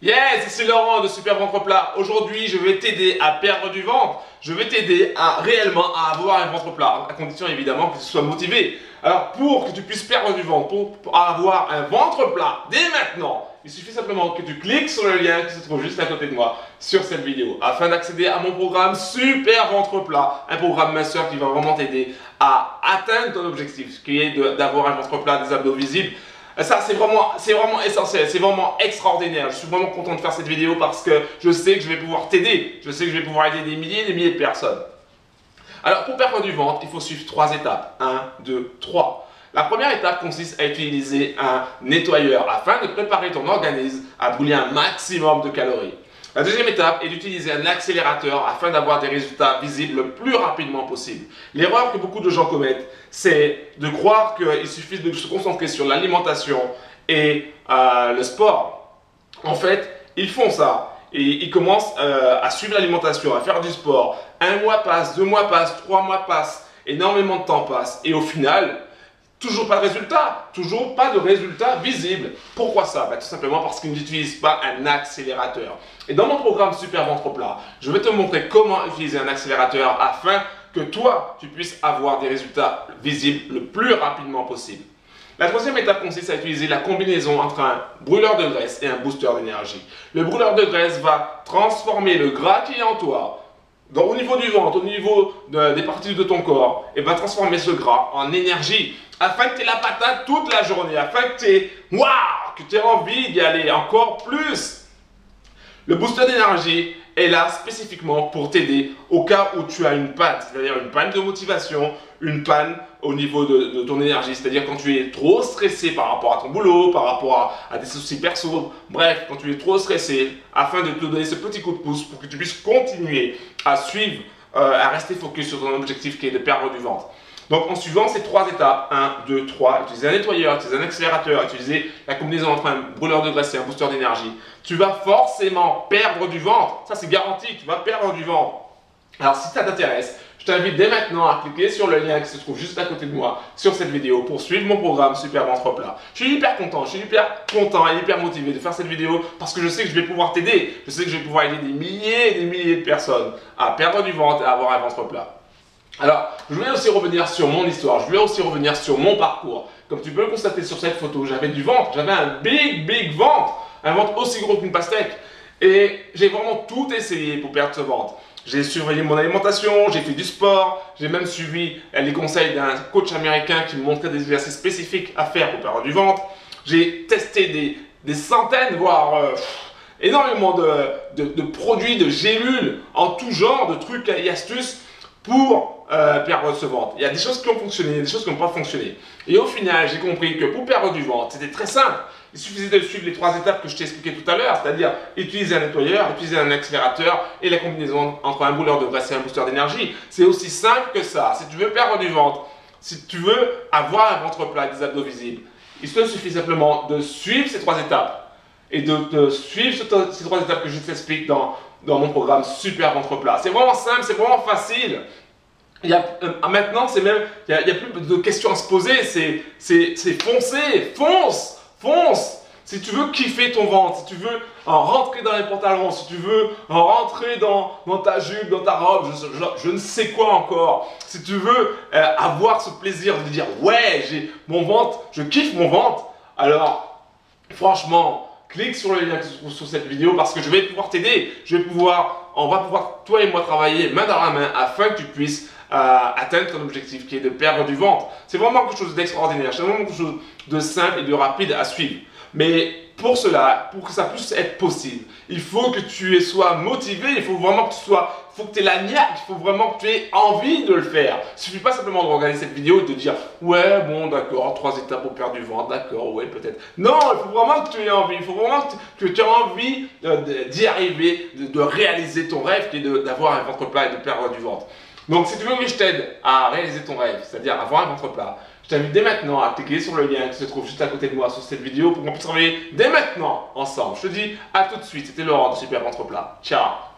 Yes, c'est Laurent de Super Ventre Plat. Aujourd'hui, je vais t'aider à perdre du ventre. Je vais t'aider à réellement à avoir un ventre plat, à condition évidemment que tu sois motivé. Alors, pour que tu puisses perdre du ventre, pour avoir un ventre plat dès maintenant, il suffit simplement que tu cliques sur le lien qui se trouve juste à côté de moi sur cette vidéo afin d'accéder à mon programme Super Ventre Plat, un programme minceur qui va vraiment t'aider à atteindre ton objectif, qui est d'avoir un ventre plat, des abdos visibles. Ça, c'est vraiment essentiel, c'est vraiment extraordinaire. Je suis vraiment content de faire cette vidéo parce que je sais que je vais pouvoir t'aider. Je sais que je vais pouvoir aider des milliers et des milliers de personnes. Alors, pour perdre du ventre, il faut suivre 3 étapes. 1, 2, 3. La première étape consiste à utiliser un nettoyeur afin de préparer ton organisme à brûler un maximum de calories. La deuxième étape est d'utiliser un accélérateur afin d'avoir des résultats visibles le plus rapidement possible. L'erreur que beaucoup de gens commettent, c'est de croire qu'il suffit de se concentrer sur l'alimentation et le sport. En fait, ils font ça et ils commencent à suivre l'alimentation, à faire du sport. 1 mois passe, 2 mois passent, 3 mois passent, énormément de temps passe et au final, toujours pas de résultat visible. Pourquoi ça? Tout simplement parce qu'ils n'utilisent pas un accélérateur. Et dans mon programme Super Ventre Plat, je vais te montrer comment utiliser un accélérateur afin que toi, tu puisses avoir des résultats visibles le plus rapidement possible. La troisième étape consiste à utiliser la combinaison entre un brûleur de graisse et un booster d'énergie. Le brûleur de graisse va transformer le gras qui est en toi, au niveau du ventre, au niveau des parties de ton corps, et va transformer ce gras en énergie afin que tu aies la patate toute la journée, afin que tu aies envie d'y aller encore plus. Le booster d'énergie est là spécifiquement pour t'aider au cas où tu as une panne, c'est-à-dire une panne de motivation, une panne au niveau de ton énergie, c'est-à-dire quand tu es trop stressé par rapport à ton boulot, par rapport à des soucis perso, bref, quand tu es trop stressé, afin de te donner ce petit coup de pouce pour que tu puisses continuer à suivre, à rester focus sur ton objectif qui est de perdre du ventre. Donc en suivant ces 3 étapes, 1, 2, 3, utiliser un nettoyeur, utiliser un accélérateur, utiliser la combinaison entre un brûleur de graisse et un booster d'énergie, tu vas forcément perdre du ventre. Ça c'est garanti, tu vas perdre du ventre. Alors si ça t'intéresse, je t'invite dès maintenant à cliquer sur le lien qui se trouve juste à côté de moi sur cette vidéo pour suivre mon programme Super Ventre Plat. Je suis hyper content et hyper motivé de faire cette vidéo parce que je sais que je vais pouvoir t'aider. Je sais que je vais pouvoir aider des milliers et des milliers de personnes à perdre du ventre et à avoir un ventre plat. Alors, je voulais aussi revenir sur mon histoire, je voulais aussi revenir sur mon parcours. Comme tu peux le constater sur cette photo, j'avais du ventre, j'avais un big ventre, un ventre aussi gros qu'une pastèque. Et j'ai vraiment tout essayé pour perdre ce ventre. J'ai surveillé mon alimentation, j'ai fait du sport, j'ai même suivi les conseils d'un coach américain qui me montrait des exercices spécifiques à faire pour perdre du ventre. J'ai testé des centaines, voire énormément de produits, de gélules, en tout genre, de trucs et astuces pour perdre ce ventre. Il y a des choses qui ont fonctionné, des choses qui n'ont pas fonctionné. Et au final, j'ai compris que pour perdre du ventre, c'était très simple. Il suffisait de suivre les 3 étapes que je t'ai expliquées tout à l'heure, c'est-à-dire utiliser un nettoyeur, utiliser un accélérateur et la combinaison entre un brûleur de graisse et un booster d'énergie. C'est aussi simple que ça. Si tu veux perdre du ventre, si tu veux avoir un ventre plat, des abdos visibles, il te suffit simplement de suivre ces 3 étapes et de suivre ces 3 étapes que je t'explique dans mon programme Super Ventre Plat. C'est vraiment simple, c'est vraiment facile. Maintenant, il n'y a plus de questions à se poser, c'est foncer, fonce. Si tu veux kiffer ton ventre, si tu veux en rentrer dans les pantalons, si tu veux en rentrer dans ta jupe, dans ta robe, je ne sais quoi encore. Si tu veux avoir ce plaisir de dire ouais, j'ai mon ventre, je kiffe mon ventre, alors franchement, clique sur le lien qui se trouve sur cette vidéo parce que je vais pouvoir t'aider. On va pouvoir, toi et moi, travailler main dans la main afin que tu puisses atteindre ton objectif qui est de perdre du ventre. C'est vraiment quelque chose d'extraordinaire, c'est vraiment quelque chose de simple et de rapide à suivre. Mais pour cela, pour que ça puisse être possible, il faut que tu sois motivé, il faut vraiment que tu aies la niaque, il faut vraiment que tu aies envie de le faire. Il ne suffit pas simplement de regarder cette vidéo et de dire ouais, bon, d'accord, 3 étapes pour perdre du ventre, d'accord, ouais, peut-être. Non, il faut vraiment que tu aies envie, il faut vraiment que tu aies envie d'y arriver, de réaliser ton rêve qui est d'avoir un ventre plat et de perdre du ventre. Donc, si tu veux que je t'aide à réaliser ton rêve, c'est-à-dire avoir un ventre plat, je t'invite dès maintenant à cliquer sur le lien qui se trouve juste à côté de moi sur cette vidéo pour qu'on puisse travailler dès maintenant ensemble. Je te dis à tout de suite, c'était Laurent de Super Ventre Plat. Ciao!